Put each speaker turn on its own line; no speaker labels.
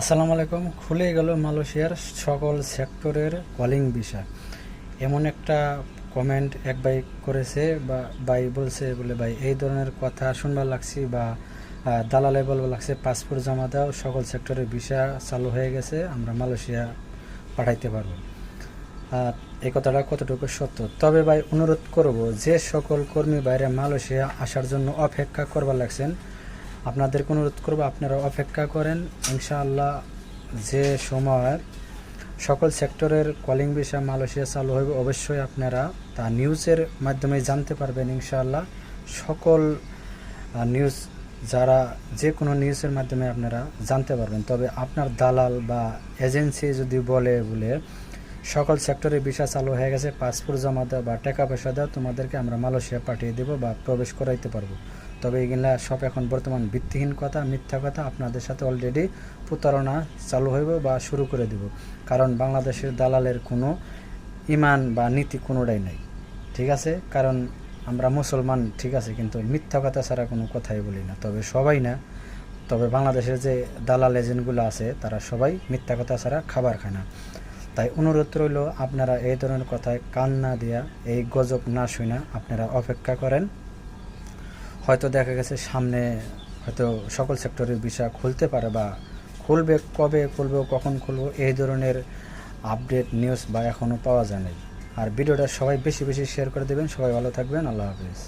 আসসালামু আলাইকুম। খুলে গেল মালয়েশিয়ার সকল সেক্টরের কলিং ভিসা। এমন একটা কমেন্ট এক ভাই করেছে বা ভাই বলছে বলে, ভাই এই ধরনের কথা শুনবার লাগছি বা দালালে বলবার লাগছে, পাসপোর্ট জমা দাও, সকল সেক্টরের ভিসা চালু হয়ে গেছে, আমরা মালয়েশিয়া পাঠাইতে পারবো। আর এই কথাটা কতটুকু সত্য? তবে ভাই অনুরোধ করব, যে সকল কর্মী বাইরে মালয়েশিয়া আসার জন্য অপেক্ষা করবার লাগছেন, আপনাদেরকে অনুরোধ করবো আপনারা অপেক্ষা করেন। ইনশাআল্লাহ যে সময় সকল সেক্টরের কলিং ভিসা মালয়েশিয়া চালু হবে, অবশ্যই আপনারা তা নিউজের মাধ্যমে জানতে পারবেন। ইনশাআল্লাহ সকল নিউজ, যারা যে কোনো নিউজের মাধ্যমে আপনারা জানতে পারবেন। তবে আপনার দালাল বা এজেন্সি যদি বলে সকল সেক্টরে ভিসা চালু হয়ে গেছে, পাসপোর্ট জমা দাও বা টাকা পয়সা দাও, তোমাদেরকে আমরা মালয়েশিয়া পাঠিয়ে দেবো বা প্রবেশ করাইতে পারবো, তবে এগুলা সব এখন বর্তমান ভিত্তিহীন কথা, মিথ্যা কথা। আপনাদের সাথে অলরেডি প্রতারণা চালু হইব বা শুরু করে দিব, কারণ বাংলাদেশের দালালের কোনো ইমান বা নীতি কোনোটাই নাই। ঠিক আছে, কারণ আমরা মুসলমান, ঠিক আছে, কিন্তু মিথ্যা কথা ছাড়া কোনো কথাই বলি না। তবে সবাই না, তবে বাংলাদেশের যে দালাল এজেন্টগুলো আছে তারা সবাই মিথ্যা কথা ছাড়া খাবার খায় না। তাই অনুরোধ রইল, আপনারা এই ধরনের কথায় কান না দিয়া, এই গজব না শুনা আপনারা অপেক্ষা করেন। হয়তো দেখা গেছে সামনে হয়তো সকল সেক্টরের ভিসা খুলতে পারে বা খুলবে, কবে খুলবে, কখন খুলবো, এই ধরনের আপডেট নিউজ বা এখনও পাওয়া যায় নাই। আর ভিডিওটা সবাই বেশি বেশি শেয়ার করে দেবেন। সবাই ভালো থাকবেন। আল্লাহ হাফেজ।